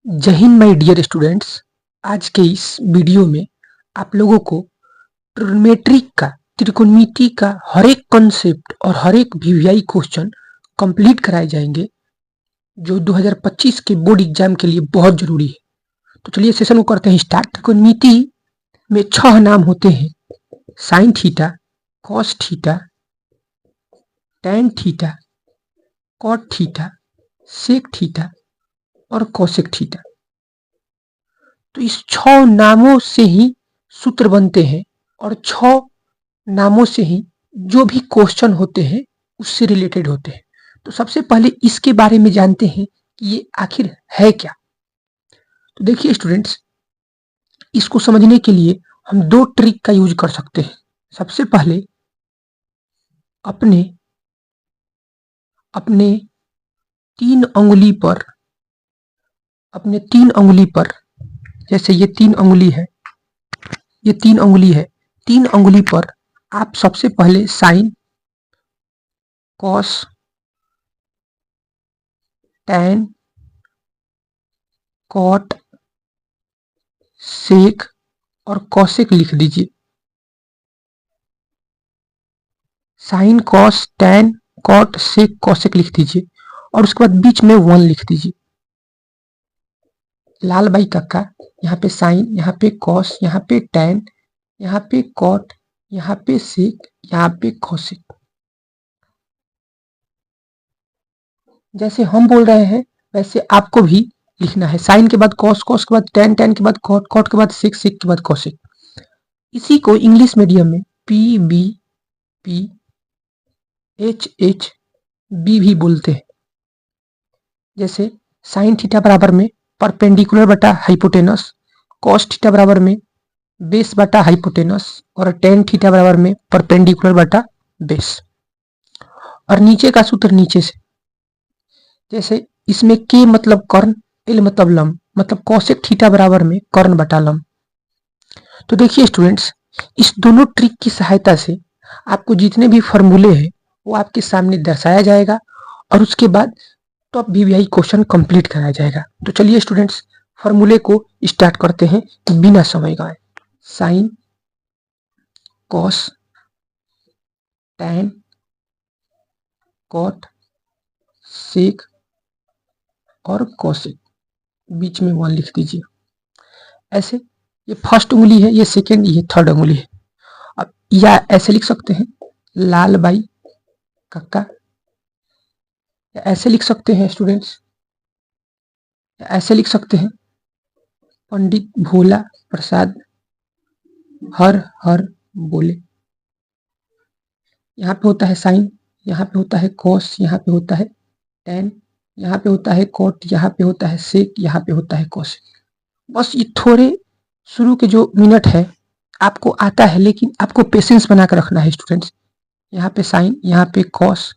जय Hind my dear students. आज के इस वीडियो में आप लोगों को ट्रिग्नोमेट्री का त्रिकोणमिति का हर एक कॉन्सेप्ट और हर एक वीवीआई क्वेश्चन कंप्लीट कराए जाएंगे जो 2025 के बोर्ड एग्जाम के लिए बहुत जरूरी है। तो चलिए सेशन को करते हैं स्टार्ट। त्रिकोणमिति में 6 नाम होते हैं: sine theta, cos theta, tan theta, cot theta, sec theta और कोसेक थीटा। तो इस 6 नामों से ही सूत्र बनते हैं और 6 नामों से ही जो भी क्वेश्चन होते हैं उससे रिलेटेड होते हैं। तो सबसे पहले इसके बारे में जानते हैं कि ये आखिर है क्या। तो देखिए स्टूडेंट्स, इसको समझने के लिए हम 2 ट्रिक का यूज कर सकते हैं। सबसे पहले अपने अपने 3 अंगुली पर, जैसे ये 3 अंगुली है, ये 3 अंगुली है, 3 अंगुली पर आप सबसे पहले sign, cos, tan, cot, sec और कोसेक लिख दीजिए। साइन, कॉस, टैन, कॉट, सेक, कोसेक लिख दीजिए और उसके बाद बीच में 1 लिख दीजिए। लाल बाई कक्का, यहाँ पे साइन, यहाँ पे कॉस, यहाँ पे टैन, यहाँ पे कॉट, यहाँ पे सेक, यहाँ पे कोसेक। जैसे हम बोल रहे हैं वैसे आपको भी लिखना है। साइन के बाद कॉस, कॉस के बाद टैन, टैन के बाद कॉट, कॉट के बाद सेक, सेक के बाद कोसेक। इसी को इंग्लिश मीडियम में P B P H H B भी बोलते हैं। जैसे साइन थीटा बराबर में परपेंडिकुलर बटा हाइपोटेनस, कॉस थीटा बराबर में बेस बटा हाइपोटेनस और टेन थीटा बराबर में परपेंडिकुलर बटा बेस। और नीचे का सूत्र नीचे से, जैसे इसमें के मतलब कर्ण, एल मतलब लंब, मतलब कोसेक थीटा बराबर में कर्ण बटा लंब। तो देखिए स्टूडेंट्स, इस दोनों ट्रिक की सहायता से आपको जितने भी फॉर्मूले हैं वो आपके सामने दर्शाया जाएगा और उसके बाद टॉप वीवीआई क्वेश्चन कंप्लीट कराया जाएगा। तो चलिए स्टूडेंट्स, फॉर्मूले को स्टार्ट करते हैं बिना समय गवाए। Sign, cos, tan, cot, sec और कोसेक, बीच में 1 लिख दीजिए। ऐसे ये फर्स्ट उंगली है, ये सेकेंड, ये थर्ड उंगली है। अब या ऐसे लिख सकते हैं लाल बाई कक्का, या ऐसे लिख सकते हैं स्टूडेंट्स, या ऐसे लिख सकते हैं पंडित भोला प्रसाद हर हर बोले। यहाँ पे होता है साइन, यहाँ पे होता है कॉस, यहाँ पे होता है टैन, यहाँ पे होता है कॉट, यहाँ पे होता है सेक, यहाँ पे होता है कोसेक। बस ये थोड़े शुरू के जो मिनट है आपको आता है, लेकिन आपको पेशेंस बना कर रखना है स्टूडेंट्स। यहाँ पे साइन, यहाँ पे कॉस,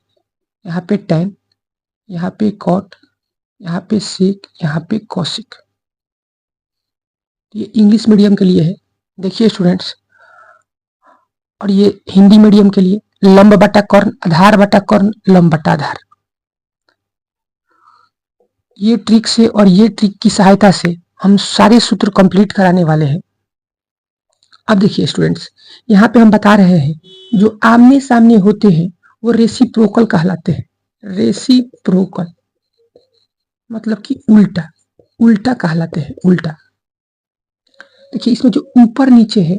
यहाँ पे टैन, यहाँ पे कॉट, यहाँ पे सेक, यहाँ पे कोसेक। ये इंग्लिश मीडियम के लिए है। देखिए स्टूडेंट्स, और ये हिंदी मीडियम के लिए लंब बटा कर्ण, आधार बटा कर्ण, लंब बटा आधार। ये ट्रिक से और ये ट्रिक की सहायता से हम सारे सूत्र कंप्लीट कराने वाले हैं। अब देखिए स्टूडेंट्स, यहाँ पे हम बता रहे हैं जो आमने सामने होते हैं वो रेसिप्रोकल कहलाते हैं। रेसिप्रोकल मतलब कि उल्टा, उल्टा कहलाते हैं, उल्टा। देखिए इसमें जो ऊपर नीचे है,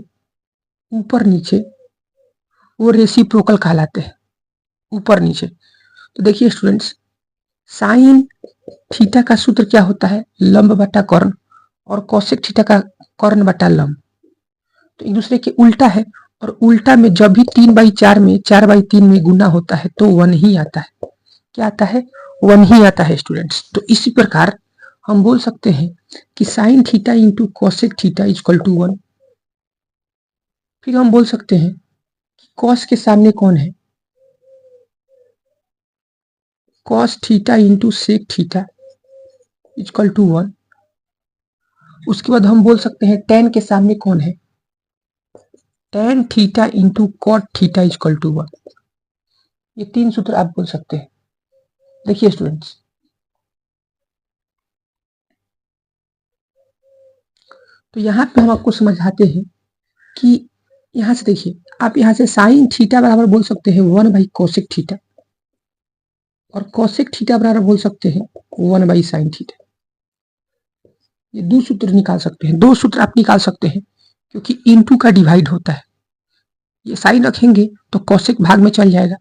ऊपर नीचे, वो रेसिप्रोकल कहलाते हैं, ऊपर नीचे। तो देखिए स्टूडेंट्स, साइन थीटा का सूत्र क्या होता है? लंब बटा कर्ण, और कोसेक थीटा का कर्ण बटा लंब। तो एक दूसरे के उल्टा है, और उल्टा में जब भी 3/4 में 4/3 में गुना होता है तो 1 ही आता है। क्या आता है? 1 ही आता है स्टूडेंट्स। तो इसी प्रकार हम बोल सकते हैं कि sine theta into cosec theta equal to 1। फिर हम बोल सकते हैं कि कॉस के सामने कौन है? Cos theta into sec theta equal to 1। उसके बाद हम बोल सकते हैं टेन के सामने कौन है? Tan theta into cot theta equal to 1। ये 3 सूत्र आप बोल सकते हैं। देखिए स्टूडेंट्स, तो यहाँ पे हम आपको समझाते हैं कि यहाँ से देखिए, आप यहाँ से साइन थीटा बराबर बोल सकते हैं 1/कोसेक थीटा, और कोसेक थीटा बराबर बोल सकते हैं 1/साइन थीटा। ये दो सूत्र निकाल सकते हैं, दो सूत्र आप निकाल सकते हैं, क्योंकि इनटू का डिवाइड होता है। ये साइन रखेंगे तो कोसेक भाग में चल जाएगा।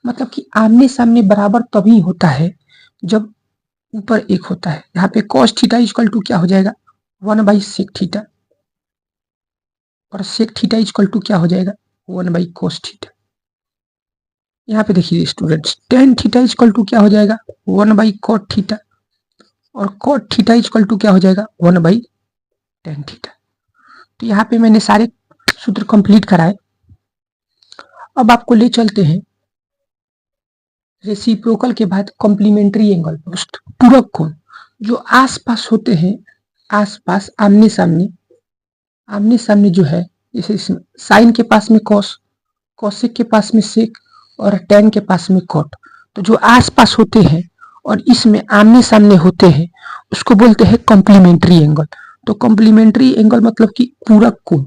मतलब कि आमने सामने बराबर तभी होता है जब ऊपर एक होता है। यहाँ पे कॉस थीटा इक्वल टू क्या हो जाएगा, 1/सेक थीटा, और सेक थीटा इक्वल टू क्या हो जाएगा, 1/कोस थीटा। यहाँ पे देखिए students, tan theta equal to क्या हो जाएगा, 1/कॉट थीटा, और कॉट थीटा इक्वल टू क्या हो जाएगा, 1/टेन थीटा। तो यहाँ पे मैंने सारे सूत्र कंप्लीट कराए। अब आपको ले चलते हैं रेसिप्रोकल के बाद कॉम्प्लीमेंट्री एंगल, पूरक कोण, जो आसपास होते हैं, आसपास आमने सामने जो है, जैसे साइन के पास में कॉस, कोसेक के पास में सेक, और टेन के पास में कॉट। तो जो आसपास होते हैं और इसमें आमने सामने होते हैं उसको बोलते हैं कॉम्प्लीमेंट्री एंगल। तो कॉम्प्लीमेंट्री एंगल मतलब कि पूरक कोण।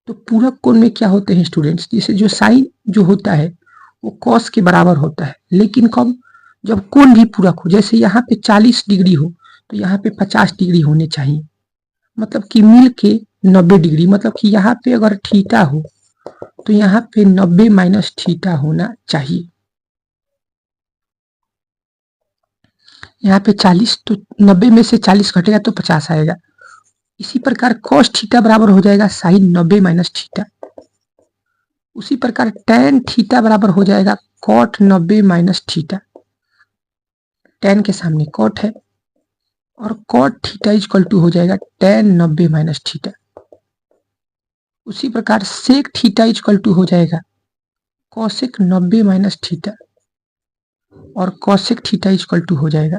तो पूरक कोण में क्या होते हैं स्टूडेंट्स, जैसे जो साइन जो होता है वो कॉस के बराबर होता है, लेकिन कब, जब कोण भी पूरक हो। जैसे यहाँ पे 40 डिग्री हो तो यहाँ पे 50 डिग्री होने चाहिए, मतलब कि मिल के 90 डिग्री। मतलब कि यहाँ पे अगर थीटा हो तो यहाँ पे 90 माइनस थीटा होना चाहिए। यहाँ पे 40, तो 90 में से 40 घटेगा तो 50 आएगा। इसी प्रकार cos थीटा बराबर हो जाएगा साइन 90 माइनस थीटा। उसी प्रकार tan थीटा बराबर हो जाएगा cot 90 माइनस थीटा। tan के सामने cot है, और cot थीटा इक्वल टू हो जाएगा tan 90 माइनस थीटा। उसी प्रकार sec थीटा इक्वल टू हो जाएगा cosec 90 माइनस थीटा, और cosec थीटा इक्वल टू हो जाएगा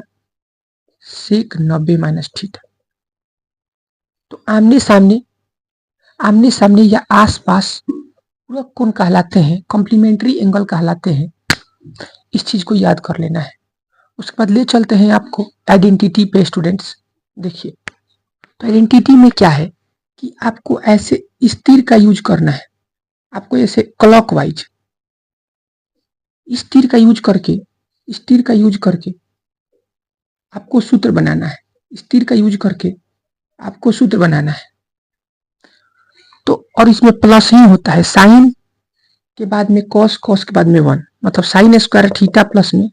sec 90 माइनस थीटा। तो आमने सामने या आसपास पूरक कोण कहलाते हैं, कॉम्प्लीमेंट्री एंगल कहलाते हैं। इस चीज को याद कर लेना है। उसके बाद ले चलते हैं आपको आइडेंटिटी पे स्टूडेंट्स। देखिए, तो आइडेंटिटी में क्या है कि आपको ऐसे स्थिर का यूज करना है। आपको ऐसे क्लॉकवाइज स्थिर का यूज करके आपको सूत्र बनाना है। स्थिर का यूज करके आपको सूत्र बनाना है। तो और इसमें प्लस ही होता है, साइन के बाद में कॉस, कॉस के बाद में 1, मतलब साइन स्क्वायर थीटा प्लस में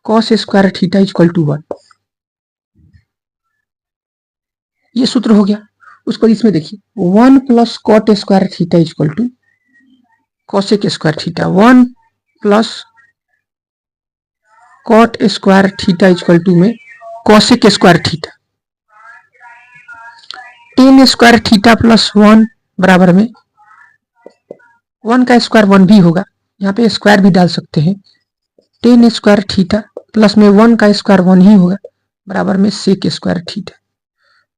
cos square theta equal to 1। ये सूत्र हो गया। उसको इसमें देखिए 1 plus cot square theta equal to cosec square theta, 1 plus cot square theta equal to में cosec square theta, tan square theta plus 1 बराबर में 1 का स्क्वायर 1 भी होगा, यहाँ पे स्क्वायर भी डाल सकते हैं। टेन स्क्वायर थीटा प्लस में 1 का स्क्वायर 1 ही होगा, बराबर में सेक स्क्वायर थीटा।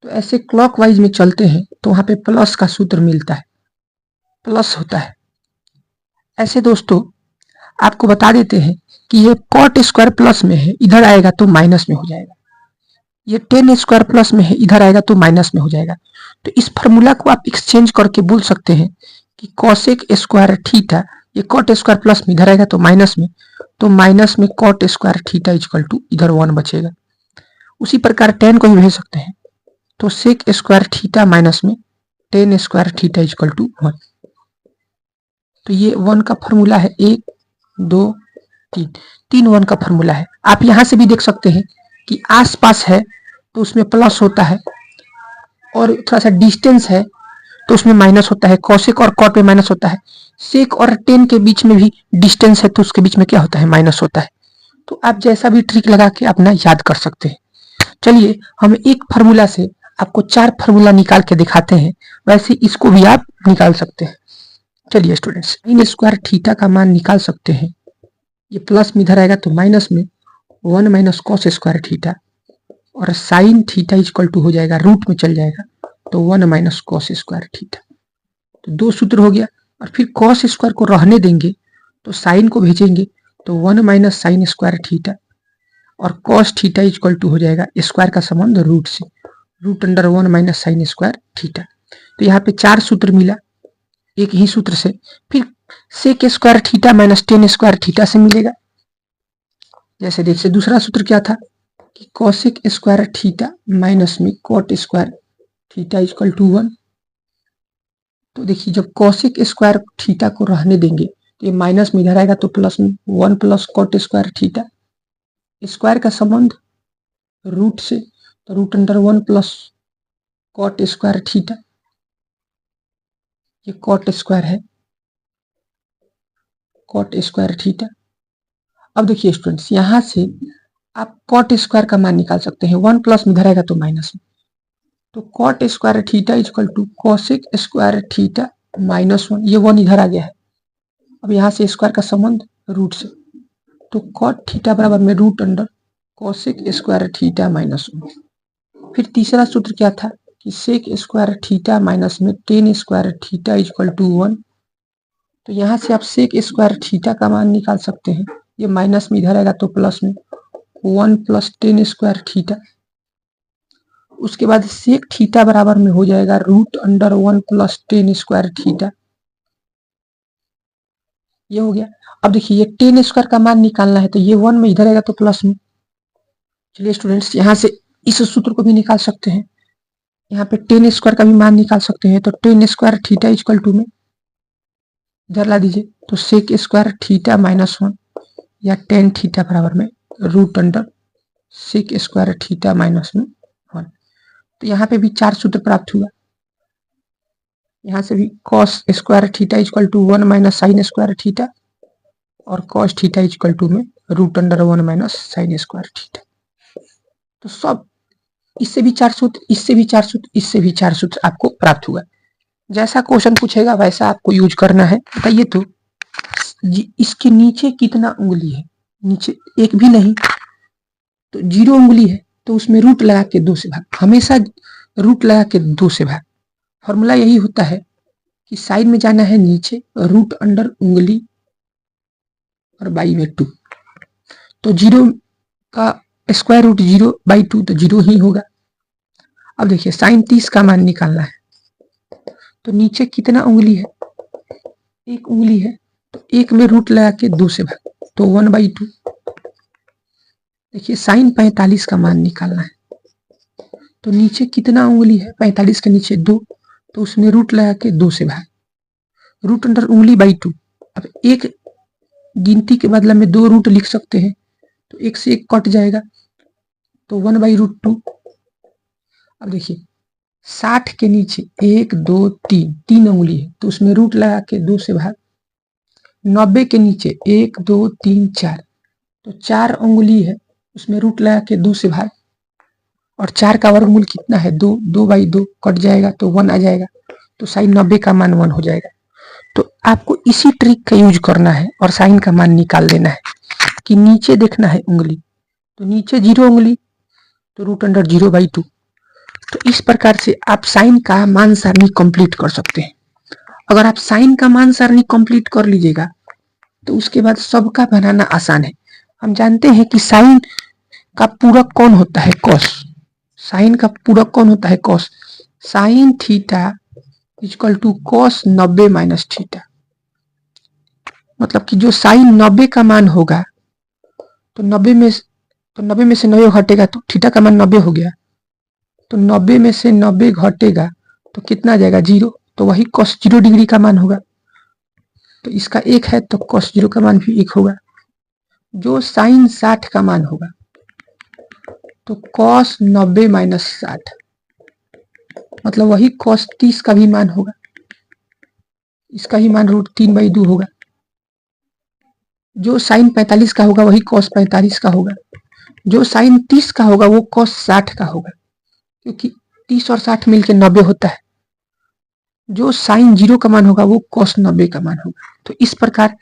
तो ऐसे क्लॉकवाइज में चलते हैं तो वहां पे प्लस का सूत्र मिलता है, प्लस होता है। ऐसे दोस्तों आपको बता देते हैं कि ये कॉट स्क्वायर प्लस में है, इधर आएगा तो माइनस में हो जाएगा। ये टेन स्क्वायर प्लस में है, इधर आएगा तो माइनस में हो जाएगा। तो इस फॉर्मूला को आप एक्सचेंज करके बोल सकते हैं कि कॉसेक स्क्वायर थीटा, ये कॉट स्क्वायर प्लस में इधर आएगा तो माइनस में cot square theta equal to इधर 1 बचेगा। उसी प्रकार टेन को भी भेज सकते हैं, तो सेक स्क्वायर थीटा माइनस में tan square theta equal to 1। तो ये 1 का फॉर्मूला है, 1 2 3 1 का फॉर्मूला है। आप यहां से भी देख सकते हैं कि आसपास है तो उसमें प्लस होता है, और थोड़ा सा डिस्टेंस है तो उसमें माइनस होता है। कॉसेक और कॉट में माइनस होता है। सेक और टेन के बीच में भी डिस्टेंस है तो उसके बीच में क्या होता है, माइनस होता है। तो आप जैसा भी ट्रिक लगा के अपना याद कर सकते हैं। चलिए हम एक फार्मूला से आपको 4 फार्मूला निकाल के दिखाते हैं, वैसे इसको भी आप निकाल सकते हैं। चलिए स्टूडेंट्स, साइन स्क्वायर थीटा का मान निकाल सकते हैं। ये प्लस में इधर आएगा तो माइनस में 1 माइनस कॉस स्क्वायर थीटा, और साइन थीटा इक्वल टू हो जाएगा, रूट में चल जाएगा तो 1 माइनस कॉस स्क्वायर थीटा। तो 2 सूत्र हो गया। और फिर कॉस स्क्वायर को रहने देंगे तो साइन को भेजेंगे तो 1 माइनस साइन स्क्वायर थीटा, और कॉस थीटा इक्वल टू हो जाएगा स्क्वायर का संबंध रूट से, √1 माइनस साइन स्क्वायर थीटा। तो यहाँ पे 4 सूत्र मिला एक ही सूत्र से। फिर sec square theta minus tan square theta से मिलेगा। जैसे देखिए दूसरा सूत्र क्या था कि कॉसेक स्क्वायर थीटा माइनस में cot square theta equal to 1। तो देखिए जब कॉसेक स्क्वायर थीटा को रहने देंगे तो ये माइनस में इधर आएगा तो प्लस में 1 plus cot square theta. Square का संबंध रूट से, तो √1 प्लस कॉट स्क्वायर थीटा, ये कॉट स्क्वायर है, कॉट स्क्वायर थीटा। अब देखिए स्टूडेंट्स यहां से आप कॉट स्क्वायर का मान निकाल सकते हैं। 1 प्लस में इधर आएगा तो माइनस में, तो cot square theta equal to cosec square theta -1। ये 1 इधर आ गया है। अब यहाँ से स्क्वायर का संबंध रूट से, तो कॉट थीटा बराबर में √अंडर कॉसेक स्क्वायर थीटा -1। फिर तीसरा सूत्र क्या था कि सेक स्क्वायर थीटा माइनस में tan square theta equal to 1। तो यहाँ से आप सेक स्क्वायर थीटा का मान निकाल सकते हैं। ये माइनस में इधर आएगा तो प्लस में 1 प्लस टेन स्क्वायर थीटा। उसके बाद सेक थीटा बराबर में हो जाएगा √1 प्लस टेन स्क्वायर थीटा। ये हो गया। अब देखिए ये टेन स्क्वायर का मान निकालना है तो ये 1 में इधर आएगा तो प्लस में। चलिए स्टूडेंट्स यहाँ से इस सूत्र को भी निकाल सकते हैं। यहाँ पे टेन स्क्वायर का भी मान निकाल सकते हैं। तो tan square theta equal to में इधर ला दीजिए तो सेक स्क्वायर थीटा -1 या टेन थीटा बराबर में √अंडर सेक स्क्वायर थीटा -1। तो यहाँ पे भी 4 सूत्र प्राप्त हुआ। यहाँ से भी cos square theta equal to 1 minus sine square theta और कॉस थीटा इक्वल टू में √1 माइनस साइन स्क्वायर थीटा। तो सब इससे भी 4 सूत्र, इससे भी 4 सूत्र, इससे भी 4 सूत्र आपको प्राप्त हुआ। जैसा क्वेश्चन पूछेगा वैसा आपको यूज करना है। बताइए तो इसके नीचे कितना उंगली है? नीचे एक भी नहीं, तो 0 उंगली है तो उसमें रूट लगा के 2 से भाग। हमेशा रूट लगा के 2 से भाग। फॉर्मूला यही होता है कि साइन में जाना है नीचे, √अंडर उंगली और बाई में 2। तो 0 का स्क्वायर रूट 0/2 तो 0 ही होगा। अब देखिए साइन 30 का मान निकालना है तो नीचे कितना उंगली है? एक उंगली है, तो एक में रूट लगा के 2 से भाग तो 1/2। देखिए साइन 45 का मान निकालना है तो नीचे कितना उंगली है? 45 के नीचे 2, तो उसमें रूट लगा के 2 से भाग, √अंडर उंगली बाई 2। अब एक गिनती के बदले में 2 रूट लिख सकते हैं तो 1 से 1 कट जाएगा तो 1/√2। अब देखिए 60 के नीचे 1 2 3 3 उंगली है तो उसमें रूट लगा के 2 से भाग। 90 के नीचे 1 2 3 4 तो 4 उंगली है, उसमें रूट लगा के 2 से भाग। और 4 का वर्गमूल कितना है? 2, 2/2 कट जाएगा तो 1 आ जाएगा। तो साइन 90 का मान 1 हो जाएगा। तो आपको इसी ट्रिक का यूज करना है और साइन का मान निकाल लेना है कि नीचे देखना है उंगली, तो नीचे 0 उंगली तो √अंडर 0/2। तो इस प्रकार से आप साइन का मान सारणी कंप्लीट कर सकते हैं। अगर आप साइन का मान सारणी कंप्लीट कर लीजिएगा तो उसके बाद सबका बनाना आसान है। हम जानते हैं कि साइन का पूरक कौन होता है? कॉस। साइन का पूरक कौन होता है? Cos. Sine theta equal to cos 90 minus theta. मतलब कि जो साइन 90 का मान होगा तो 90 में से 90 घटेगा तो थीटा का मान 90 हो गया। तो 90 में से 90 घटेगा तो कितना आ जाएगा? 0। तो वही cos 0 डिग्री का मान होगा। तो इसका 1 है तो cos 0 का मान भी 1 होगा। जो साइन 60 का मान होगा तो cos 90 माइनस 60, मतलब वही cos 30 का भी मान होगा। इसका ही मान √3/2 होगा। जो साइन 45 का होगा वही cos 45 का होगा। जो साइन 30 का होगा वो cos 60 का होगा, क्योंकि 30 और 60 मिलकर 90 होता है। जो साइन 0 का मान होगा वो cos 90 का मान होगा। तो इस प्रकार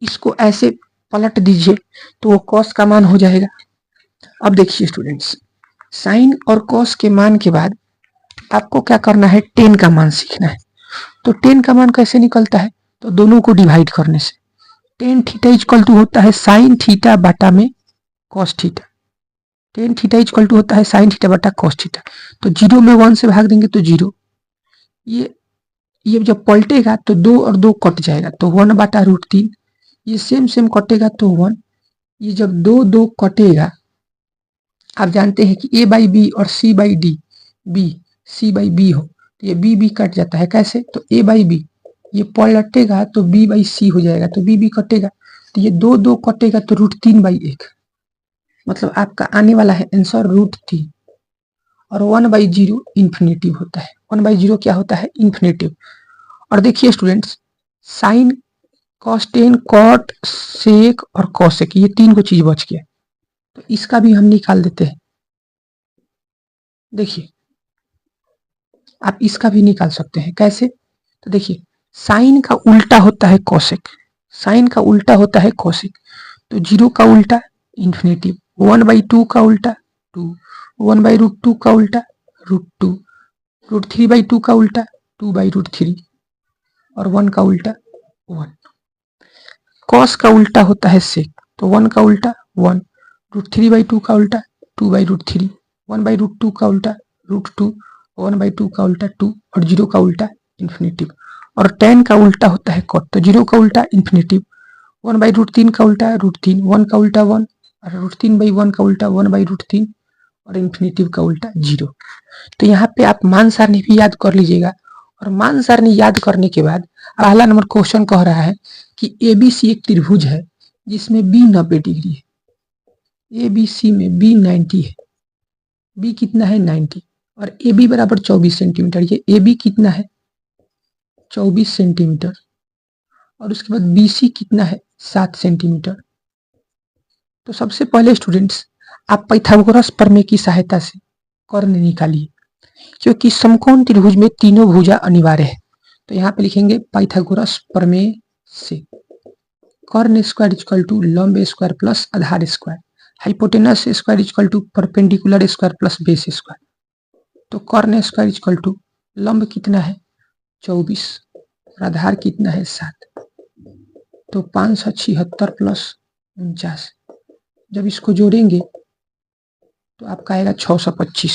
इसको ऐसे पलट दीजिए तो वो cos का मान हो जाएगा। अब देखिए स्टूडेंट्स, साइन और cos के मान के बाद आपको क्या करना है? tan का मान सीखना है। तो tan का मान कैसे निकलता है? तो दोनों को डिवाइड करने से। tan थीटा इक्वल टू होता है साइन थीटा बटा में cos theta. Tan theta equal to होता है साइन थीटा बटा कॉस थीटा। तो 0 में 1 से भाग देंगे तो 0, ये जब पलटेगा तो 2 और 2 कट जाएगा तो 1 बटा √3, ये सेम सेम कटेगा तो 1, ये जब 2 2 कटेगा, आप जानते हैं कि a बाई बी और c by D, B c by B हो, तो ये b b कट जाता है। कैसे? तो a बाई बी, ये पलटेगा तो b बाई सी हो जाएगा, तो b b कटेगा, तो ये 2 2 कटेगा तो √3/1, मतलब आपका आने वाला है आंसर √3। और 1/0 इंफिनिटिव होता है। 1/0 क्या होता है? इंफिनिटिव। और देखिए students, sine, cos tan, cot, sec और कॉसेक, ये 3 को चीज बच गया, तो इसका भी हम निकाल देते हैं। देखिए आप इसका भी निकाल सकते हैं। कैसे? तो देखिए साइन का उल्टा होता है कॉसेक, साइन का उल्टा होता है कॉसेक, तो 0 का उल्टा इंफिनिटिव, 1/2 का उल्टा 2, 1/√2 का उल्टा √2, √3/2 का उल्टा 2/√3 और 1 का उल्टा 1। कॉस का उल्टा होता है सेक, तो 1 का उल्टा 1, √3/2 का उल्टा 2/√3, 1/√2 का उल्टा √2, 1/2 का उल्टा 2 और 0 का उल्टा इंफिनिटिव। और टेन का उल्टा होता है कॉट, तो 0 का उल्टा इंफिनिटिव, 1/√3 का उल्टा √3, 1 का उल्टा 1 और √3/1 का उल्टा 1/√3 और इंफिनिटिव का उल्टा 0। तो यहाँ पे आप मान सारणी भी याद कर लीजिएगा। और मान सारणी याद करने के बाद पहला नंबर क्वेश्चन कह रहा है कि एबीसी एक त्रिभुज है जिसमें बी 90 डिग्री है, एबीसी में बी 90 है, बी कितना है 90, और ए बी बराबर 24 सेंटीमीटर, ये ए बी कितना है 24 सेंटीमीटर, और उसके बाद बी सी कितना है 7 सेंटीमीटर। तो सबसे पहले स्टूडेंट्स आप पाइथागोरस प्रमेय की सहायता से कर्ण निकालिए, क्योंकि समकोण त्रिभुज में तीनों भुजा अनिवार्य है। तो यहाँ पे लिखेंगे पाइथागोरस प्रमेय से कर्ण स्क्वायर इक्वल टू लंब स्क्वायर प्लस आधार square, hypotenuse square equal to perpendicular square plus base square. तो कर्ण स्क्वायर इक्वल टू लंब कितना है 24 और आधार कितना है 7, तो 576 प्लस 49, जब इसको जोड़ेंगे तो आपका आएगा 625।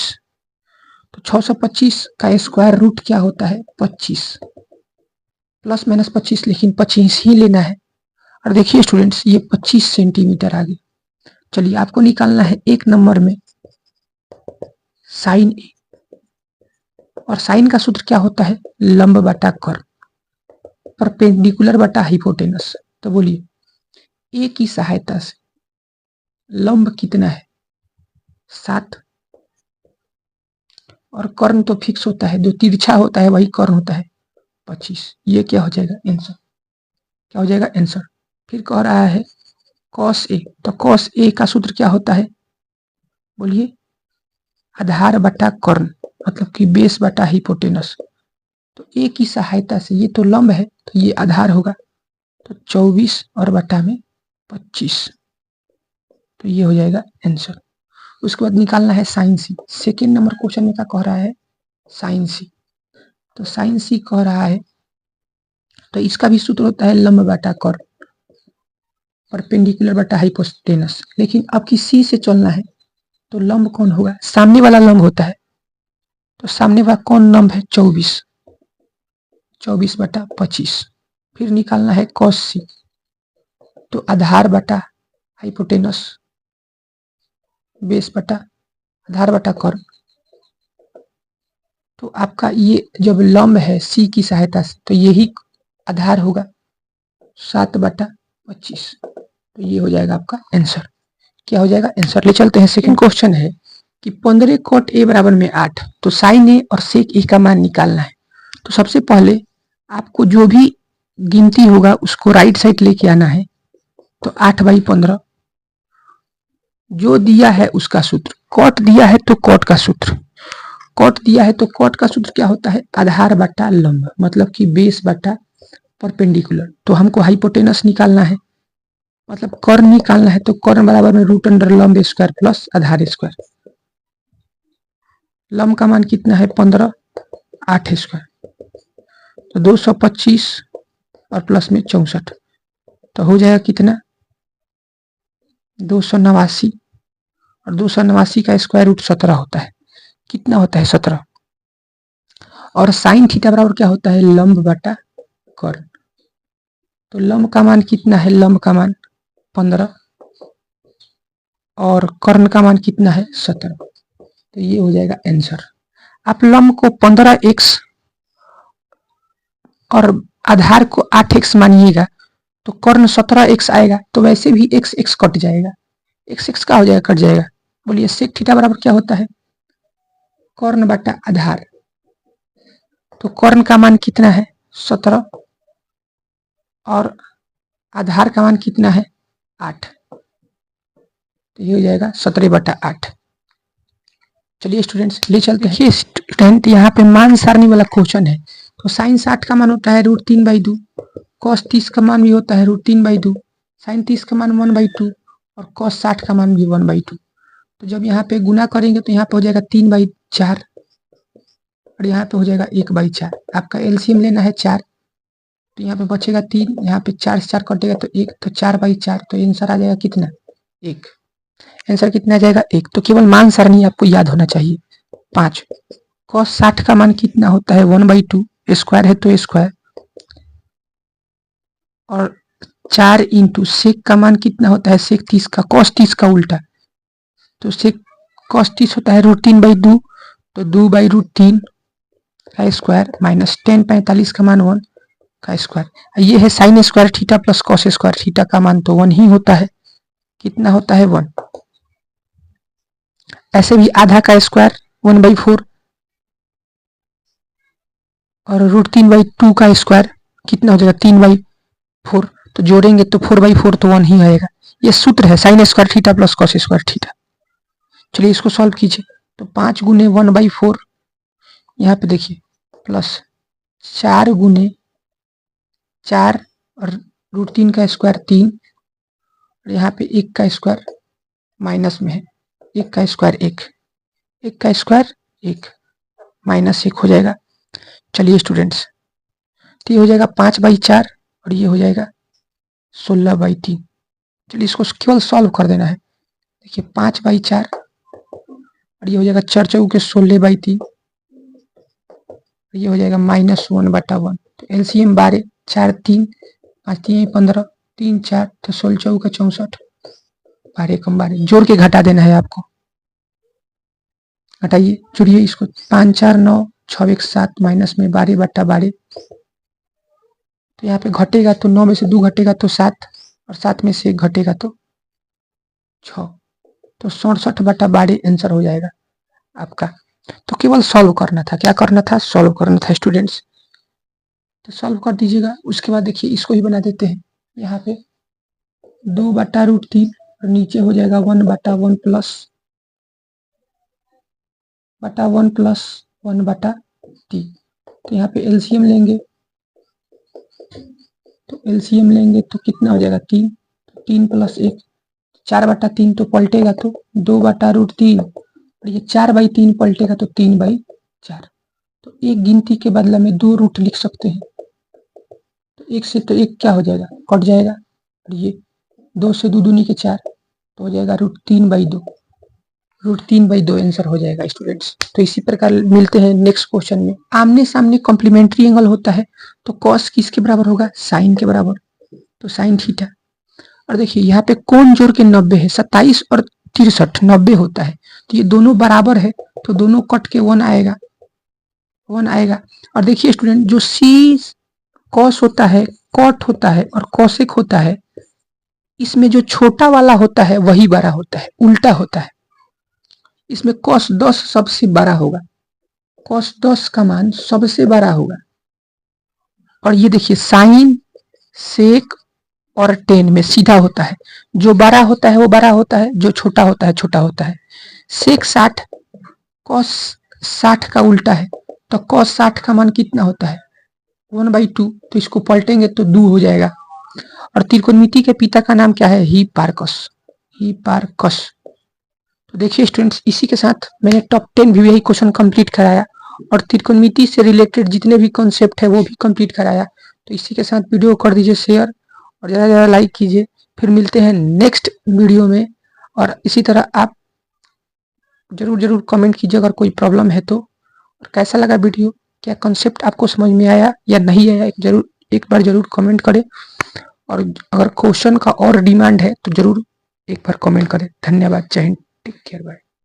तो 625 का स्क्वायर रूट क्या होता है 25, प्लस माइनस 25, लेकिन 25 ही लेना है। और देखिए स्टूडेंट्स ये 25 सेंटीमीटर आ गया। चलिए आपको निकालना है एक नंबर में साइन ए, और साइन का सूत्र क्या होता है लंब बटा कर्ण, परपेंडिकुलर बटा हाइपोटेनस। तो बोलिए ए की सहायता से लंब कितना है 7, और कर्ण तो फिक्स होता है, जो तिरछा होता है वही कर्ण होता है 25। ये क्या हो जाएगा आंसर, क्या हो जाएगा आंसर। फिर कह रहा है कॉस ए, तो कॉस ए का सूत्र क्या होता है बोलिए आधार बटा कर्ण, मतलब कि बेस बटा हाइपोटेनस। तो ए की सहायता से, ये तो लंब है तो ये आधार होगा, तो 24 और बटा में 25, तो ये हो जाएगा आंसर। उसके बाद निकालना है साइन सी। सेकेंड नंबर क्वेश्चन में क्या कह रहा है साइन सी, तो साइन सी कह रहा है, तो इसका भी सूत्र होता है लंब बटा कर्ण, परपेंडिकुलर बटा हाइपोटेनस। लेकिन अब की सी से चलना है, तो लंब कौन होगा, सामने वाला लंब होता है, तो सामने वाला कौन लंब है 24, 24 बटा 25। फिर निकालना है कॉस सी, तो आधार बटा हाइपोटेनस, बेस बटा आधार बटा कर्ण। तो आपका ये जब लंब है सी की सहायता से, तो यही आधार होगा 7 बटा 25, तो ये हो जाएगा आपका आंसर। क्या हो जाएगा आंसर। ले चलते हैं सेकंड क्वेश्चन है कि 15 कॉट ए बराबर में 8, तो साइन ए और सेक ए का मान निकालना है। तो सबसे पहले आपको जो भी गिनती होगा उसको राइट साइड लेके आना है, तो 8/15 जो दिया है उसका सूत्र, कॉट दिया है तो कॉट का सूत्र, कॉट दिया है तो कॉट का सूत्र क्या होता है आधार बटा लंब, मतलब कि बेस बटा परपेंडिकुलर। तो हमको हाइपोटेनस निकालना है, मतलब कर्ण निकालना है, तो कर्ण बराबर में √अंडर लंब स्क्वायर प्लस आधार स्क्वायर। लंब का मान कितना है 15, 8 स्क्वायर, तो 225 और प्लस में 64, तो हो जाएगा कितना 289 और 289 का स्क्वायर रूट 17 होता है। कितना होता है? 17। और साइन थीटा बराबर क्या होता है? लंब बटा कर्ण। तो लंब का मान कितना है? लंब का मान 15 और कर्ण का मान कितना है? 17। तो ये हो जाएगा आंसर। आप लंब को 15x और आधार को 8x मानिएगा तो कर्ण 17x आएगा, तो वैसे भी x x कट जाएगा, x x का हो जाएगा, कट जाएगा। बोलिए सेक थीटा बराबर क्या होता है? कर्ण बटा आधार। तो कर्ण का मान कितना है? 17 और आधार का मान कितना है? 8। तो ये हो जाएगा 17/8। चलिए स्टूडेंट्स ले चलते हैं। देखिए स्टूडेंट यहाँ पे मान सारणी वाला क्वेश्चन है। तो साइन 60 का मान होता है √3/2, कॉस 30 का मान भी होता है √3/2, साइन 30 का मान 1/2 और कॉस 60 का मान भी 1/2। तो जब यहाँ पे गुना करेंगे तो यहाँ पे हो जाएगा 3/4 और यहाँ पे हो जाएगा 1/4। आपका एलसीएम लेना है 4, तो यहाँ पे बचेगा 3, यहाँ पे 4 से 4 कटेगा तो 1, तो 4/4। तो आंसर आ जाएगा कितना? 1। आंसर कितना आ जाएगा? 1। तो केवल मान सारणी आपको याद होना चाहिए। 5 कॉस 60 का मान कितना होता है? 1/2, स्क्वायर है तो स्क्वायर, और 4 इंटू सेक का मान कितना होता है? सेक 30 का, कॉस 30 का उल्टा, तो सेक कॉस 30 होता है √3/2, तो 2/√3 का स्क्वायर माइनस 10 45 का मान 1 का स्क्वायर। ये है sign square theta plus cos square theta का मान तो 1 ही होता है। कितना होता है? 1। ऐसे भी आधा का स्क्वायर 1/4 और √3/2 का स्क्वायर कितना हो जाएगा? 3/4। तो जोड़ेंगे तो 4/4 तो 1 ही आएगा। ये सूत्र है sign square theta plus cos square theta. चलिए इसको सॉल्व कीजिए। तो 5 गुने 1/4, यहाँ पे देखिए, प्लस 4 गुने 4 और √3 का स्क्वायर 3, और यहाँ पे 1 का स्क्वायर माइनस में है, 1 का स्क्वायर 1, 1 का स्क्वायर 1 माइनस 1 हो जाएगा। चलिए स्टूडेंट्स, तो ये हो जाएगा 5/4 और ये हो जाएगा 16/3। चलिए इसको केवल सॉल्व कर देना है। देखिए 5/4 और ये हो जाएगा 4 चौके 16/3, ये हो जाएगा -1/1। तो एलसीएम 12, 4 3, 5 3 15, 3 4, तो 16 चौका 64, 12 कम 12, जोड़ के घटा देना है आपको। घटाइए, जुड़िए इसको, 5 4 9, 6 1 7 माइनस में 12/12। तो यहाँ पे घटेगा तो 9 में से 2 घटेगा तो 7 और 7 में से 1 घटेगा तो 6, तो 67/12 आंसर हो जाएगा आपका। तो केवल सॉल्व करना था। क्या करना था? सॉल्व करना था स्टूडेंट्स। तो सॉल्व कर दीजिएगा। उसके बाद देखिए इसको ही बना देते हैं। यहाँ पे 2/√3 और नीचे हो जाएगा 1/1 प्लस 1/3। तो यहाँ पे एलसीएम लेंगे, तो एलसीएम लेंगे तो कितना हो जाएगा? 3, 3 + 1, 4/3 तो पलटेगा तो 2/√3 और ये 4/3 पलटेगा तो 3/4। तो एक गिनती के बदले में 2 रूट लिख सकते हैं। तो 1 से तो 1 क्या हो जाएगा? कट जाएगा, और ये 2 से 2 दूनी के 4, तो हो जाएगा √3/2। √3/2 आंसर हो जाएगा स्टूडेंट्स। तो इसी प्रकार मिलते हैं नेक्स्ट क्वेश्चन में। आमने सामने कॉम्प्लीमेंट्री एंगल होता है तो कॉस किसके बराबर होगा? साइन के बराबर, तो साइन थीटा। और देखिए यहाँ पे कोण जोड़ के 90 है, 27 और 63 90 होता है, तो ये दोनों बराबर है तो दोनों कट के 1 आएगा, 1 आएगा। और देखिए स्टूडेंट, जो सी कॉस होता है, कॉट होता है और कॉसेक होता है, इसमें जो छोटा वाला होता है वही बड़ा होता है, उल्टा होता है। इसमें cos 10 सबसे बड़ा होगा, cos 10 का मान सबसे बड़ा होगा। और ये देखिए साइन, सेक और टेन में सीधा होता है, जो बड़ा होता है वो बड़ा होता है, जो छोटा होता है छोटा होता है। सेक 60 cos 60 का उल्टा है, तो cos 60 का मान कितना होता है? 1/2। तो इसको पलटेंगे तो 2 हो जाएगा। और त्रिकोणमिति के पिता का नाम क्या है? Hipparcos, Hipparcos. तो देखिए स्टूडेंट्स, इसी के साथ मैंने टॉप 10 भी यही क्वेश्चन कंप्लीट कराया और त्रिकोणमिति से रिलेटेड जितने भी कॉन्सेप्ट है वो भी कंप्लीट कराया। तो इसी के साथ वीडियो कर दीजिए शेयर और ज़्यादा से ज़्यादा लाइक कीजिए। फिर मिलते हैं नेक्स्ट वीडियो में, और इसी तरह आप जरूर जरूर कमेंट कीजिए अगर कोई प्रॉब्लम है तो। और कैसा लगा वीडियो, क्या कॉन्सेप्ट आपको समझ में आया या नहीं आया, एक बार जरूर कमेंट करें। और अगर क्वेश्चन का और डिमांड है तो जरूर एक बार कमेंट करें। धन्यवाद। जय हिंद। Take care. बाय।